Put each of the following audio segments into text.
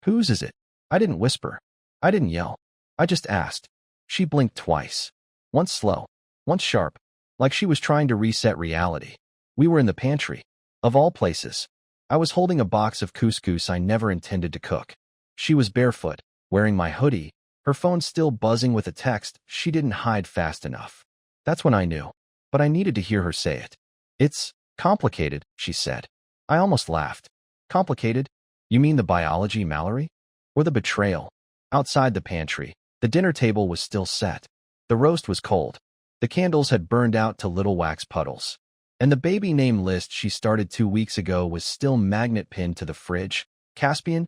Whose is it? I didn't whisper. I didn't yell. I just asked. She blinked twice. Once slow, once sharp, like she was trying to reset reality. We were in the pantry. Of all places. I was holding a box of couscous I never intended to cook. She was barefoot, wearing my hoodie, her phone still buzzing with a text she didn't hide fast enough. That's when I knew. But I needed to hear her say it. It's complicated, she said. I almost laughed. Complicated? You mean the biology, Mallory? Or the betrayal? Outside the pantry, the dinner table was still set. The roast was cold. The candles had burned out to little wax puddles. And the baby name list she started 2 weeks ago was still magnet pinned to the fridge, Caspian,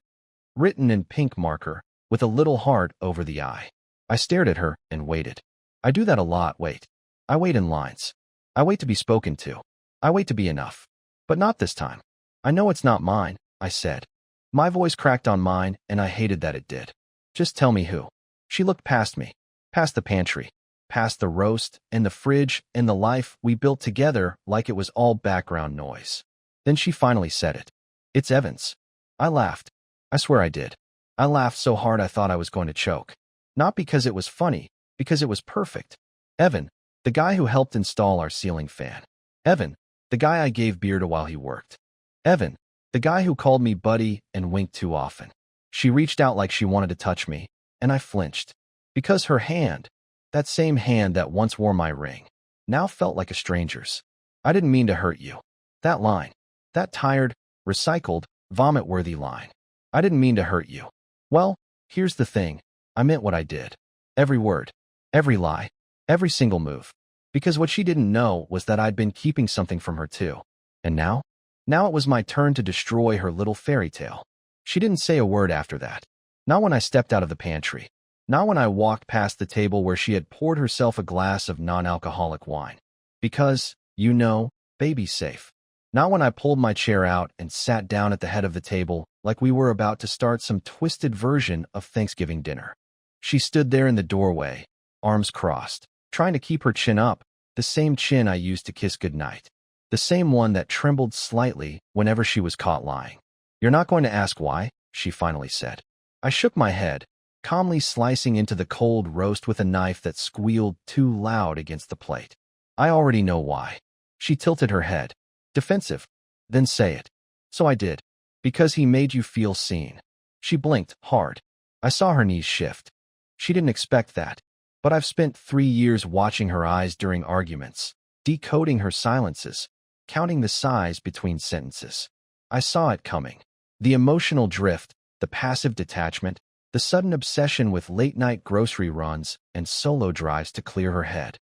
written in pink marker, with a little heart over the eye. I stared at her and waited. I do that a lot, wait. I wait in lines. I wait to be spoken to. I wait to be enough. But not this time. I know it's not mine, I said. My voice cracked on mine, and I hated that it did. Just tell me who. She looked past me, past the pantry, past the roast and the fridge and the life we built together like it was all background noise. Then she finally said it. It's Evans. I laughed. I swear I did. I laughed so hard I thought I was going to choke. Not because it was funny, because it was perfect. Evan, the guy who helped install our ceiling fan. Evan, the guy I gave beer to while he worked. Evan, the guy who called me buddy and winked too often. She reached out like she wanted to touch me, and I flinched. Because her hand, that same hand that once wore my ring, now felt like a stranger's. I didn't mean to hurt you. That line. That tired, recycled, vomit-worthy line. I didn't mean to hurt you. Well, here's the thing. I meant what I did. Every word. Every lie. Every single move. Because what she didn't know was that I'd been keeping something from her too. And now? Now it was my turn to destroy her little fairy tale. She didn't say a word after that. Not when I stepped out of the pantry. Not when I walked past the table where she had poured herself a glass of non-alcoholic wine. Because, you know, baby's safe. Not when I pulled my chair out and sat down at the head of the table like we were about to start some twisted version of Thanksgiving dinner. She stood there in the doorway, arms crossed, trying to keep her chin up, the same chin I used to kiss goodnight. The same one that trembled slightly whenever she was caught lying. You're not going to ask why, she finally said. I shook my head, calmly slicing into the cold roast with a knife that squealed too loud against the plate. I already know why. She tilted her head. Defensive. Then say it. So I did. Because he made you feel seen. She blinked hard. I saw her knees shift. She didn't expect that. But I've spent 3 years watching her eyes during arguments, decoding her silences, counting the sighs between sentences. I saw it coming. The emotional drift, the passive detachment, the sudden obsession with late-night grocery runs and solo drives to clear her head.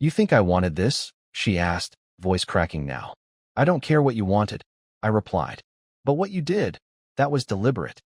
You think I wanted this? She asked, voice cracking now. I don't care what you wanted, I replied. But what you did, that was deliberate.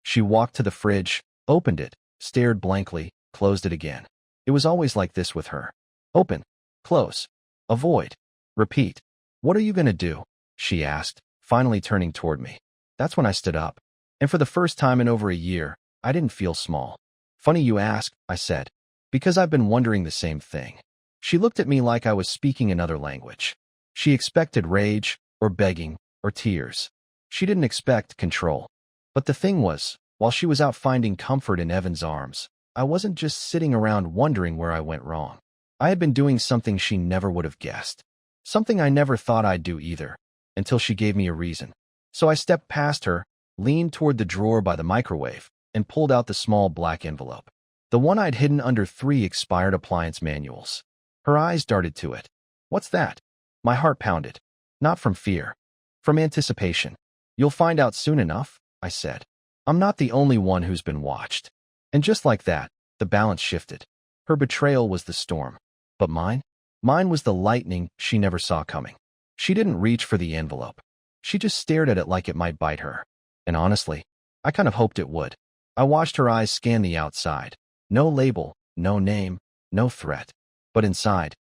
She walked to the fridge, opened it, stared blankly, closed it again. It was always like this with her. Open, close, avoid, repeat. What are you going to do? She asked, finally turning toward me. That's when I stood up. And for the first time in over a year, I didn't feel small. Funny you ask, I said, because I've been wondering the same thing. She looked at me like I was speaking another language. She expected rage, or begging, or tears. She didn't expect control. But the thing was, while she was out finding comfort in Evan's arms, I wasn't just sitting around wondering where I went wrong. I had been doing something she never would have guessed. Something I never thought I'd do either, until she gave me a reason. So I stepped past her, leaned toward the drawer by the microwave, and pulled out the small black envelope. The one I'd hidden under 3 expired appliance manuals. Her eyes darted to it. What's that? My heart pounded. Not from fear. From anticipation. You'll find out soon enough, I said. I'm not the only one who's been watched. And just like that, the balance shifted. Her betrayal was the storm. But mine? Mine was the lightning she never saw coming. She didn't reach for the envelope. She just stared at it like it might bite her. And honestly, I kind of hoped it would. I watched her eyes scan the outside. No label, no name, no threat. But inside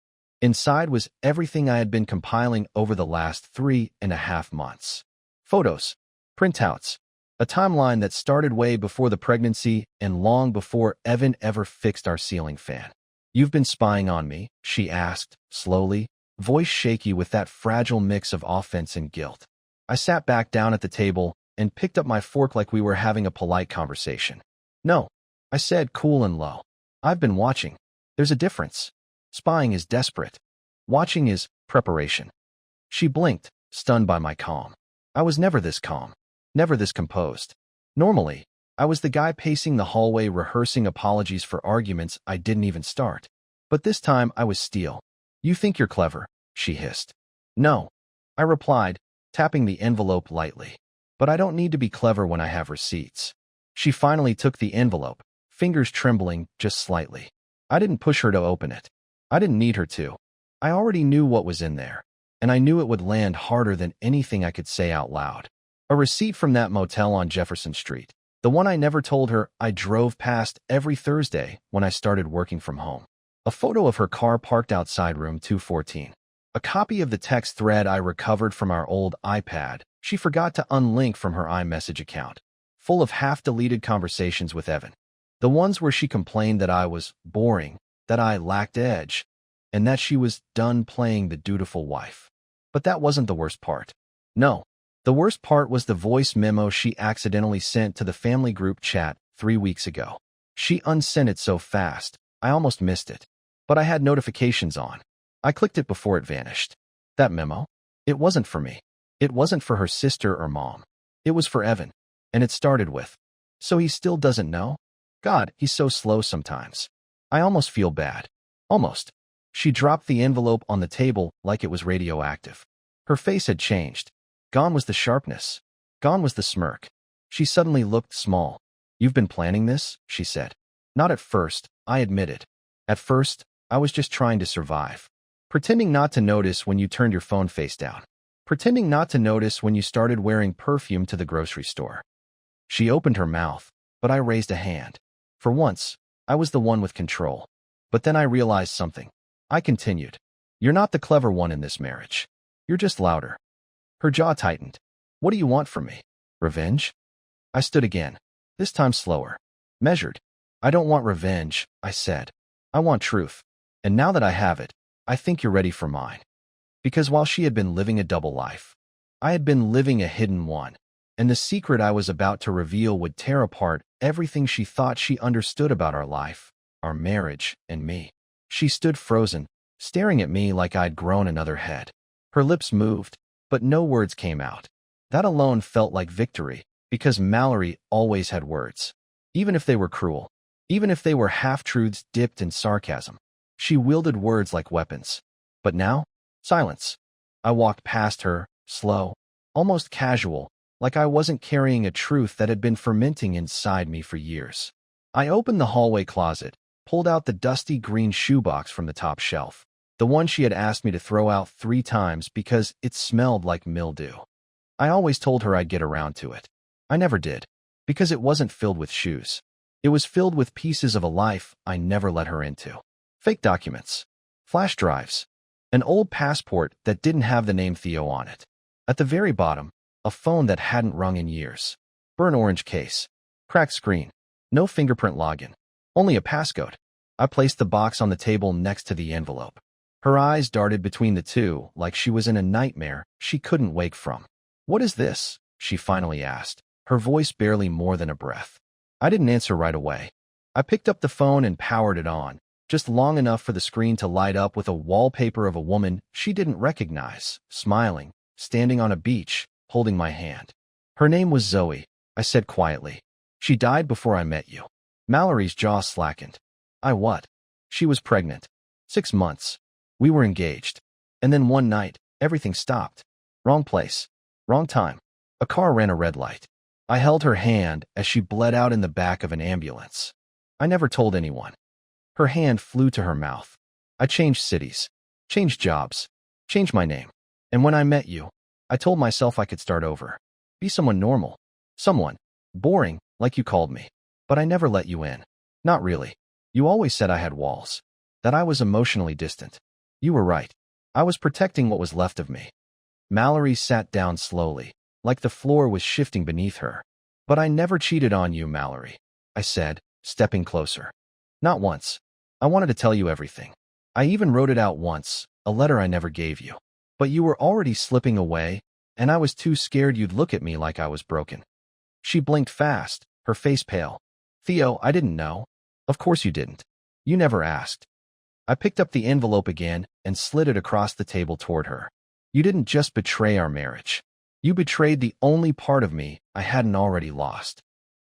was everything I had been compiling over the last 3.5 months. Photos, printouts, a timeline that started way before the pregnancy and long before Evan ever fixed our ceiling fan. You've been spying on me, she asked, slowly, voice shaky with that fragile mix of offense and guilt. I sat back down at the table and picked up my fork like we were having a polite conversation. No, I said, cool and low. I've been watching. There's a difference. Spying is desperate. Watching is preparation. She blinked, stunned by my calm. I was never this calm, never this composed. Normally, I was the guy pacing the hallway rehearsing apologies for arguments I didn't even start. But this time I was steel. You think you're clever, she hissed. No, I replied, tapping the envelope lightly. But I don't need to be clever when I have receipts. She finally took the envelope, fingers trembling just slightly. I didn't push her to open it. I didn't need her to. I already knew what was in there, and I knew it would land harder than anything I could say out loud. A receipt from that motel on Jefferson Street, the one I never told her I drove past every Thursday when I started working from home. A photo of her car parked outside room 214. A copy of the text thread I recovered from our old iPad she forgot to unlink from her iMessage account, full of half-deleted conversations with Evan. The ones where she complained that I was boring, that I lacked edge, and that she was done playing the dutiful wife. But that wasn't the worst part. No, the worst part was the voice memo she accidentally sent to the family group chat 3 weeks ago. She unsent it so fast, I almost missed it. But I had notifications on. I clicked it before it vanished. That memo? It wasn't for me. It wasn't for her sister or mom. It was for Evan. And it started with, "So he still doesn't know? God, he's so slow sometimes." I almost feel bad. Almost. She dropped the envelope on the table like it was radioactive. Her face had changed. Gone was the sharpness. Gone was the smirk. She suddenly looked small. "You've been planning this?" she said. "Not at first," I admitted. "At first, I was just trying to survive. Pretending not to notice when you turned your phone face down. Pretending not to notice when you started wearing perfume to the grocery store." She opened her mouth, but I raised a hand. For once, I was the one with control. But then I realized something. I continued. "You're not the clever one in this marriage. You're just louder." Her jaw tightened. "What do you want from me? Revenge?" I stood again, this time slower. Measured. "I don't want revenge," I said. "I want truth. And now that I have it, I think you're ready for mine." Because while she had been living a double life, I had been living a hidden one, and the secret I was about to reveal would tear apart everything she thought she understood about our life, our marriage, and me. She stood frozen, staring at me like I'd grown another head. Her lips moved, but no words came out. That alone felt like victory, because Mallory always had words. Even if they were cruel, even if they were half-truths dipped in sarcasm, she wielded words like weapons. But now, silence. I walked past her, slow, almost casual, like I wasn't carrying a truth that had been fermenting inside me for years. I opened the hallway closet, pulled out the dusty green shoebox from the top shelf, the one she had asked me to throw out 3 times because it smelled like mildew. I always told her I'd get around to it. I never did, because it wasn't filled with shoes. It was filled with pieces of a life I never let her into. Fake documents, flash drives, an old passport that didn't have the name Theo on it. At the very bottom, a phone that hadn't rung in years. Burnt orange case. Cracked screen. No fingerprint login. Only a passcode. I placed the box on the table next to the envelope. Her eyes darted between the two like she was in a nightmare she couldn't wake from. "What is this?" she finally asked, her voice barely more than a breath. I didn't answer right away. I picked up the phone and powered it on, just long enough for the screen to light up with a wallpaper of a woman she didn't recognize, smiling, standing on a beach, holding my hand. "Her name was Zoe," I said quietly. "She died before I met you." Mallory's jaw slackened. "I what?" "She was pregnant. 6 months. We were engaged. And then one night, everything stopped. Wrong place. Wrong time. A car ran a red light. I held her hand as she bled out in the back of an ambulance. I never told anyone." Her hand flew to her mouth. "I changed cities, changed jobs, changed my name. And when I met you, I told myself I could start over. Be someone normal. Someone boring, like you called me. But I never let you in. Not really. You always said I had walls. That I was emotionally distant. You were right. I was protecting what was left of me." Mallory sat down slowly, like the floor was shifting beneath her. "But I never cheated on you, Mallory," I said, stepping closer. "Not once. I wanted to tell you everything. I even wrote it out once, a letter I never gave you. But you were already slipping away, and I was too scared you'd look at me like I was broken. She blinked fast, her face pale. Theo, I didn't know. Of course you didn't. You never asked. I picked up the envelope again and slid it across the table toward her. You didn't just betray our marriage. You betrayed the only part of me I hadn't already lost.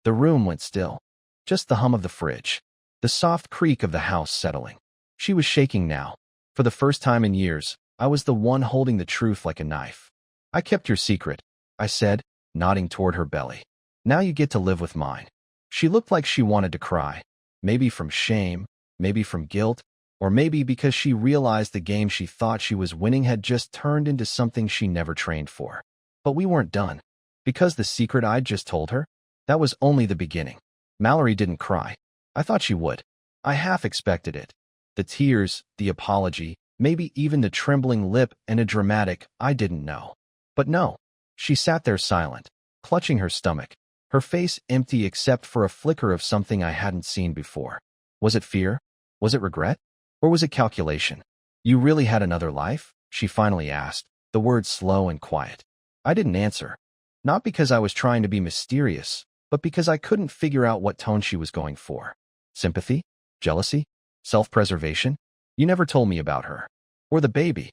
The room went still. Just the hum of the fridge. The soft creak of the house settling. She was shaking now. For the first time in years, I was the one holding the truth like a knife. I kept your secret, I said, nodding toward her belly. Now you get to live with mine. She looked like she wanted to cry. Maybe from shame, maybe from guilt, or maybe because she realized the game she thought she was winning had just turned into something she never trained for. But we weren't done. Because the secret I'd just told her, that was only the beginning. Mallory didn't cry. I thought she would. I half expected it. The tears, the apology, maybe even the trembling lip and a dramatic, I didn't know. But no. She sat there silent, clutching her stomach, her face empty except for a flicker of something I hadn't seen before. Was it fear? Was it regret? Or was it calculation? You really had another life? She finally asked, the words slow and quiet. I didn't answer. Not because I was trying to be mysterious, but because I couldn't figure out what tone she was going for. Sympathy? Jealousy? Self-preservation? You never told me about her. Or the baby.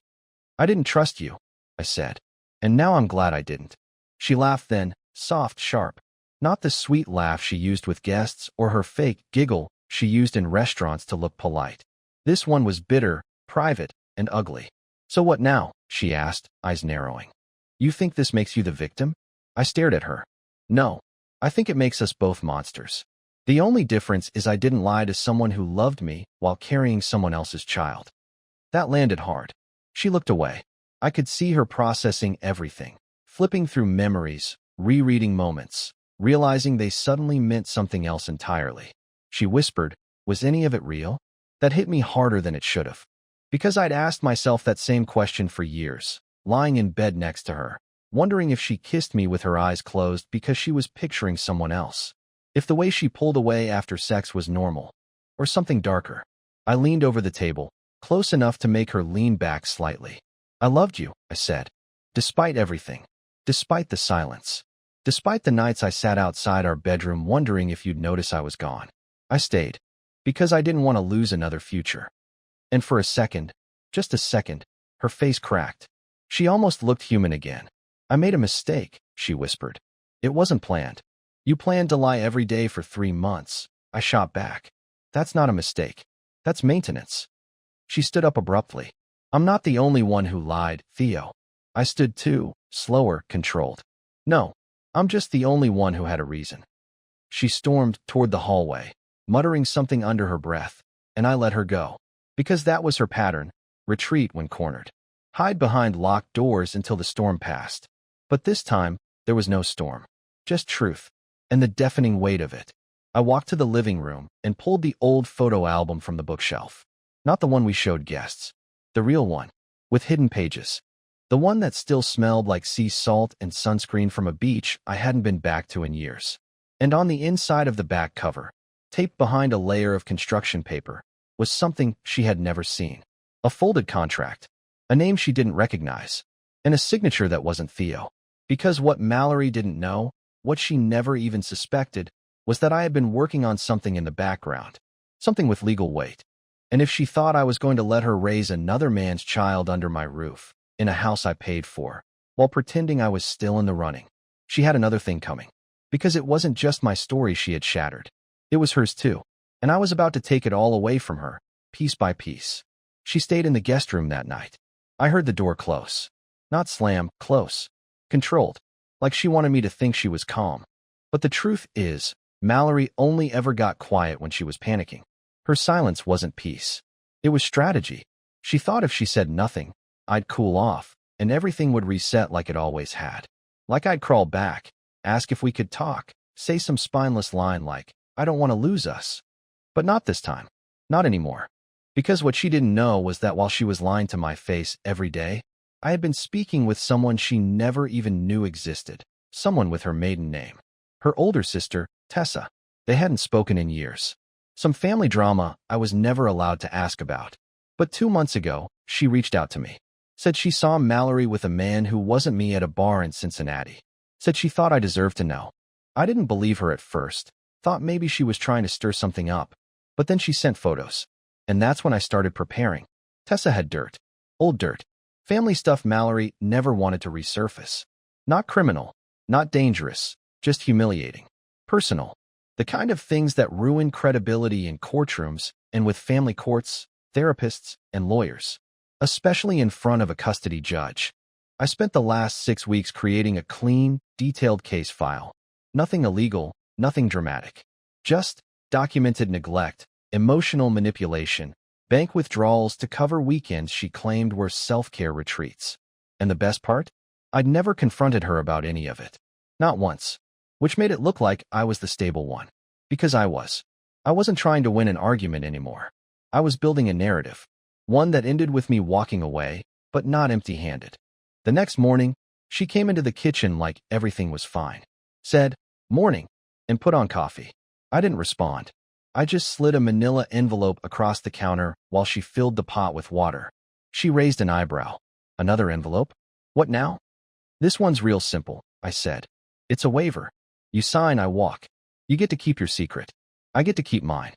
I didn't trust you, I said. And now I'm glad I didn't. She laughed then, soft, sharp. Not the sweet laugh she used with guests or her fake giggle she used in restaurants to look polite. This one was bitter, private, and ugly. So what now? She asked, eyes narrowing. You think this makes you the victim? I stared at her. No. I think it makes us both monsters. The only difference is I didn't lie to someone who loved me while carrying someone else's child. That landed hard. She looked away. I could see her processing everything, flipping through memories, rereading moments, realizing they suddenly meant something else entirely. She whispered, was any of it real? That hit me harder than it should have. Because I'd asked myself that same question for years, lying in bed next to her, wondering if she kissed me with her eyes closed because she was picturing someone else. If the way she pulled away after sex was normal, or something darker. I leaned over the table, close enough to make her lean back slightly. I loved you, I said. Despite everything. Despite the silence. Despite the nights I sat outside our bedroom wondering if you'd notice I was gone. I stayed. Because I didn't want to lose another future. And for a second, just a second, her face cracked. She almost looked human again. I made a mistake, she whispered. It wasn't planned. You planned to lie every day for 3 months. I shot back. That's not a mistake. That's maintenance. She stood up abruptly. I'm not the only one who lied, Theo. I stood too, slower, controlled. No, I'm just the only one who had a reason. She stormed toward the hallway, muttering something under her breath, and I let her go. Because that was her pattern, retreat when cornered. Hide behind locked doors until the storm passed. But this time, there was no storm. Just truth, and the deafening weight of it. I walked to the living room and pulled the old photo album from the bookshelf. Not the one we showed guests. The real one, with hidden pages. The one that still smelled like sea salt and sunscreen from a beach I hadn't been back to in years. And on the inside of the back cover, taped behind a layer of construction paper, was something she had never seen. A folded contract, a name she didn't recognize, and a signature that wasn't Theo. Because what Mallory didn't know, what she never even suspected, was that I had been working on something in the background, something with legal weight. And if she thought I was going to let her raise another man's child under my roof, in a house I paid for, while pretending I was still in the running, she had another thing coming. Because it wasn't just my story she had shattered. It was hers too. And I was about to take it all away from her, piece by piece. She stayed in the guest room that night. I heard the door close. Not slam, close. Controlled. Like she wanted me to think she was calm. But the truth is, Mallory only ever got quiet when she was panicking. Her silence wasn't peace. It was strategy. She thought if she said nothing, I'd cool off, and everything would reset like it always had. Like I'd crawl back, ask if we could talk, say some spineless line like, I don't want to lose us. But not this time. Not anymore. Because what she didn't know was that while she was lying to my face every day, I had been speaking with someone she never even knew existed. Someone with her maiden name. Her older sister, Tessa. They hadn't spoken in years. Some family drama I was never allowed to ask about. But 2 months ago, she reached out to me. Said she saw Mallory with a man who wasn't me at a bar in Cincinnati. Said she thought I deserved to know. I didn't believe her at first, thought maybe she was trying to stir something up. But then she sent photos. And that's when I started preparing. Tessa had dirt. Old dirt. Family stuff Mallory never wanted to resurface. Not criminal. Not dangerous. Just humiliating. Personal. The kind of things that ruin credibility in courtrooms and with family courts, therapists, and lawyers. Especially in front of a custody judge. I spent the last 6 weeks creating a clean, detailed case file. Nothing illegal, nothing dramatic. Just documented neglect, emotional manipulation, bank withdrawals to cover weekends she claimed were self-care retreats. And the best part? I'd never confronted her about any of it. Not once. Which made it look like I was the stable one. Because I was. I wasn't trying to win an argument anymore. I was building a narrative. One that ended with me walking away, but not empty-handed. The next morning, she came into the kitchen like everything was fine. Said, "Morning," and put on coffee. I didn't respond. I just slid a manila envelope across the counter while she filled the pot with water. She raised an eyebrow. "Another envelope? What now?" "This one's real simple," I said. "It's a waiver. You sign, I walk. You get to keep your secret. I get to keep mine."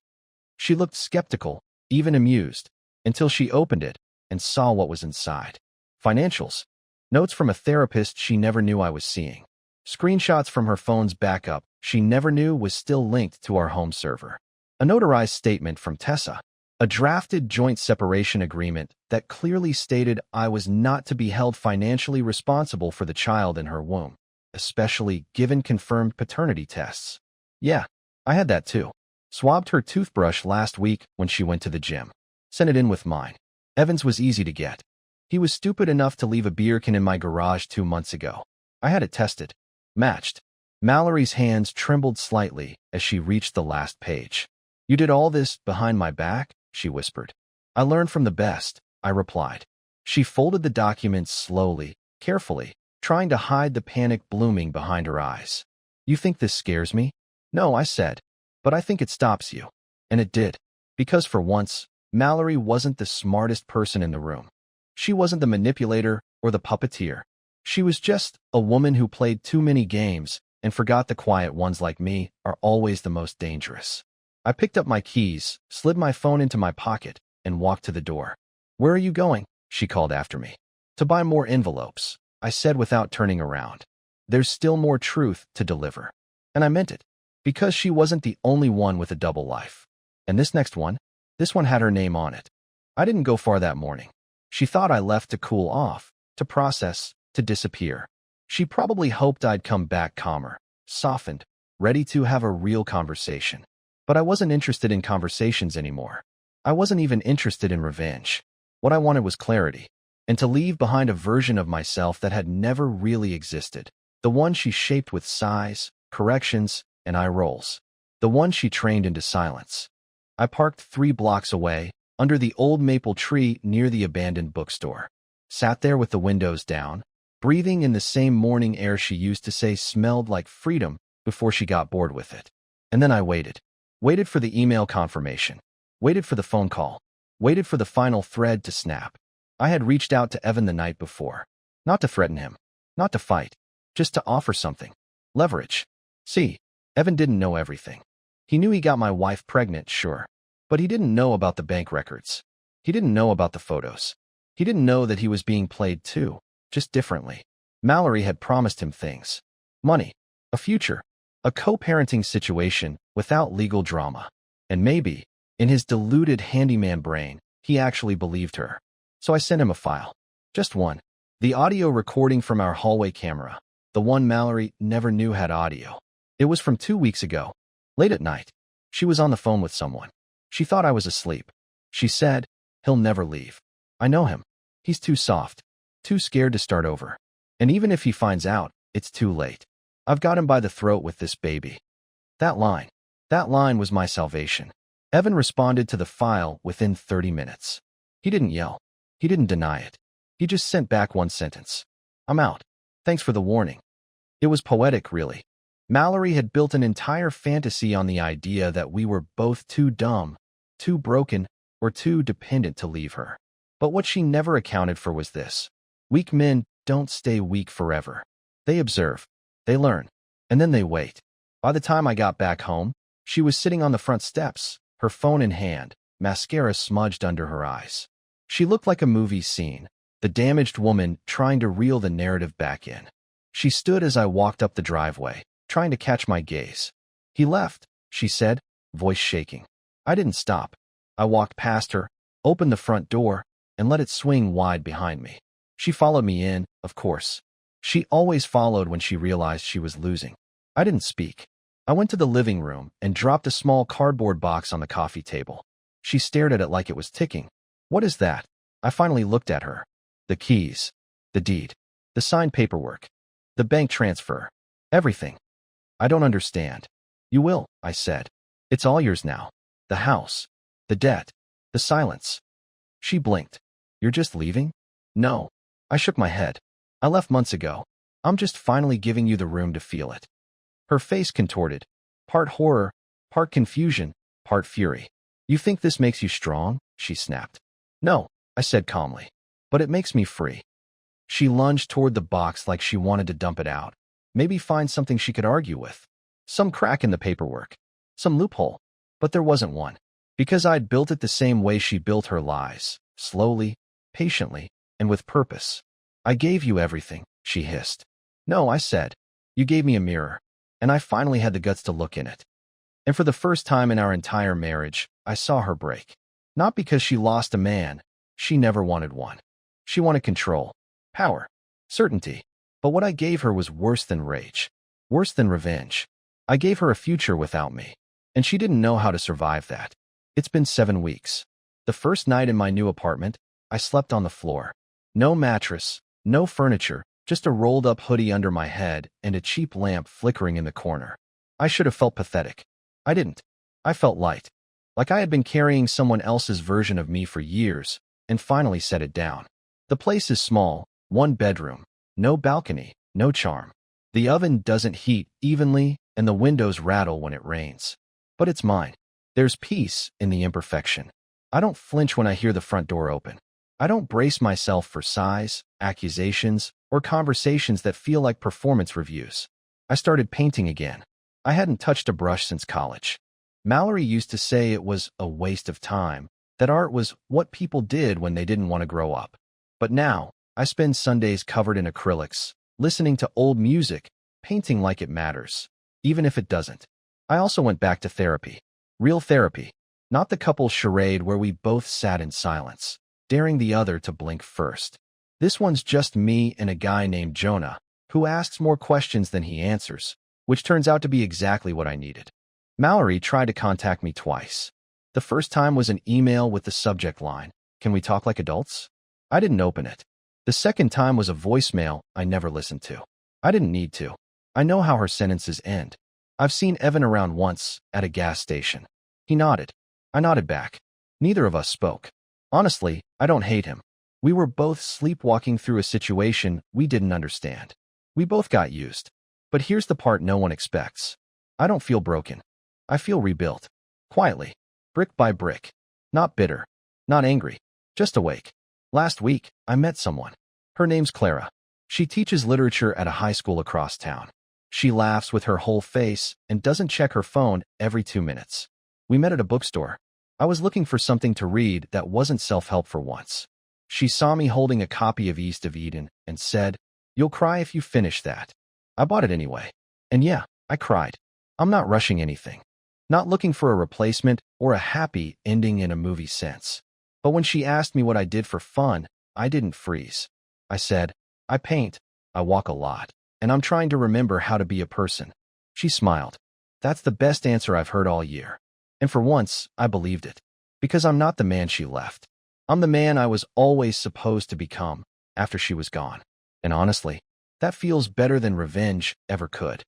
She looked skeptical, even amused, until she opened it and saw what was inside. Financials. Notes from a therapist she never knew I was seeing. Screenshots from her phone's backup she never knew was still linked to our home server. A notarized statement from Tessa. A drafted joint separation agreement that clearly stated I was not to be held financially responsible for the child in her womb, especially given confirmed paternity tests. Yeah, I had that too. Swabbed her toothbrush last week when she went to the gym. Sent it in with mine. Evans was easy to get. He was stupid enough to leave a beer can in my garage 2 months ago. I had it tested. Matched. Mallory's hands trembled slightly as she reached the last page. "You did all this behind my back?" she whispered. "I learned from the best," I replied. She folded the document slowly, carefully, trying to hide the panic blooming behind her eyes. "You think this scares me?" "No," I said. "But I think it stops you." And it did. Because for once, Mallory wasn't the smartest person in the room. She wasn't the manipulator or the puppeteer. She was just a woman who played too many games and forgot the quiet ones like me are always the most dangerous. I picked up my keys, slid my phone into my pocket, and walked to the door. "Where are you going?" she called after me. "To buy more envelopes," I said without turning around. "There's still more truth to deliver." And I meant it. Because she wasn't the only one with a double life. And this next one? This one had her name on it. I didn't go far that morning. She thought I left to cool off, to process, to disappear. She probably hoped I'd come back calmer, softened, ready to have a real conversation. But I wasn't interested in conversations anymore. I wasn't even interested in revenge. What I wanted was clarity, and to leave behind a version of myself that had never really existed. The one she shaped with sighs, corrections, and eye rolls. The one she trained into silence. I parked 3 blocks away, under the old maple tree near the abandoned bookstore. Sat there with the windows down, breathing in the same morning air she used to say smelled like freedom before she got bored with it. And then I waited. Waited for the email confirmation. Waited for the phone call. Waited for the final thread to snap. I had reached out to Evan the night before. Not to threaten him. Not to fight. Just to offer something. Leverage. See, Evan didn't know everything. He knew he got my wife pregnant, sure. But he didn't know about the bank records. He didn't know about the photos. He didn't know that he was being played too, just differently. Mallory had promised him things. Money. A future. A co-parenting situation without legal drama. And maybe, in his deluded handyman brain, he actually believed her. So I sent him a file. Just one. The audio recording from our hallway camera. The one Mallory never knew had audio. It was from 2 weeks ago. Late at night. She was on the phone with someone. She thought I was asleep. She said, "He'll never leave. I know him. He's too soft. Too scared to start over. And even if he finds out, it's too late. I've got him by the throat with this baby." That line was my salvation. Evan responded to the file within 30 minutes. He didn't yell. He didn't deny it. He just sent back one sentence. "I'm out. Thanks for the warning." It was poetic, really. Mallory had built an entire fantasy on the idea that we were both too dumb, too broken, or too dependent to leave her. But what she never accounted for was this. Weak men don't stay weak forever. They observe, they learn, and then they wait. By the time I got back home, she was sitting on the front steps, her phone in hand, mascara smudged under her eyes. She looked like a movie scene, the damaged woman trying to reel the narrative back in. She stood as I walked up the driveway, trying to catch my gaze. "He left," she said, voice shaking. I didn't stop. I walked past her, opened the front door, and let it swing wide behind me. She followed me in, of course. She always followed when she realized she was losing. I didn't speak. I went to the living room and dropped a small cardboard box on the coffee table. She stared at it like it was ticking. "What is that?" I finally looked at her. "The keys. The deed. The signed paperwork. The bank transfer. Everything." "I don't understand." "You will," I said. "It's all yours now. The house. The debt. The silence." She blinked. "You're just leaving?" "No." I shook my head. "I left months ago. I'm just finally giving you the room to feel it." Her face contorted. Part horror, part confusion, part fury. "You think this makes you strong?" she snapped. "No," I said calmly. "But it makes me free." She lunged toward the box like she wanted to dump it out. Maybe find something she could argue with. Some crack in the paperwork. Some loophole. But there wasn't one. Because I'd built it the same way she built her lies. Slowly, patiently, and with purpose. "I gave you everything," she hissed. "No," I said. "You gave me a mirror. And I finally had the guts to look in it." And for the first time in our entire marriage, I saw her break. Not because she lost a man. She never wanted one. She wanted control, power, certainty. But what I gave her was worse than rage. Worse than revenge. I gave her a future without me. And she didn't know how to survive that. It's been 7 weeks. The first night in my new apartment, I slept on the floor. No mattress, no furniture, just a rolled-up hoodie under my head and a cheap lamp flickering in the corner. I should have felt pathetic. I didn't. I felt light. Like I had been carrying someone else's version of me for years, and finally set it down. The place is small, 1 bedroom, no balcony, no charm. The oven doesn't heat evenly, and the windows rattle when it rains. But it's mine. There's peace in the imperfection. I don't flinch when I hear the front door open. I don't brace myself for sighs, accusations, or conversations that feel like performance reviews. I started painting again. I hadn't touched a brush since college. Mallory used to say it was a waste of time, that art was what people did when they didn't want to grow up. But now, I spend Sundays covered in acrylics, listening to old music, painting like it matters, even if it doesn't. I also went back to therapy. Real therapy. Not the couple charade where we both sat in silence, daring the other to blink first. This one's just me and a guy named Jonah, who asks more questions than he answers, which turns out to be exactly what I needed. Mallory tried to contact me twice. The first time was an email with the subject line, "Can we talk like adults?" I didn't open it. The second time was a voicemail I never listened to. I didn't need to. I know how her sentences end. I've seen Evan around once, at a gas station. He nodded. I nodded back. Neither of us spoke. Honestly, I don't hate him. We were both sleepwalking through a situation we didn't understand. We both got used. But here's the part no one expects. I don't feel broken. I feel rebuilt. Quietly. Brick by brick. Not bitter. Not angry. Just awake. Last week, I met someone. Her name's Clara. She teaches literature at a high school across town. She laughs with her whole face and doesn't check her phone every 2 minutes. We met at a bookstore. I was looking for something to read that wasn't self-help for once. She saw me holding a copy of East of Eden and said, "You'll cry if you finish that." I bought it anyway. And yeah, I cried. I'm not rushing anything. Not looking for a replacement or a happy ending in a movie sense. But when she asked me what I did for fun, I didn't freeze. I said, "I paint, I walk a lot, and I'm trying to remember how to be a person." She smiled. That's the best answer I've heard all year. And for once, I believed it. Because I'm not the man she left. I'm the man I was always supposed to become after she was gone. And honestly, that feels better than revenge ever could.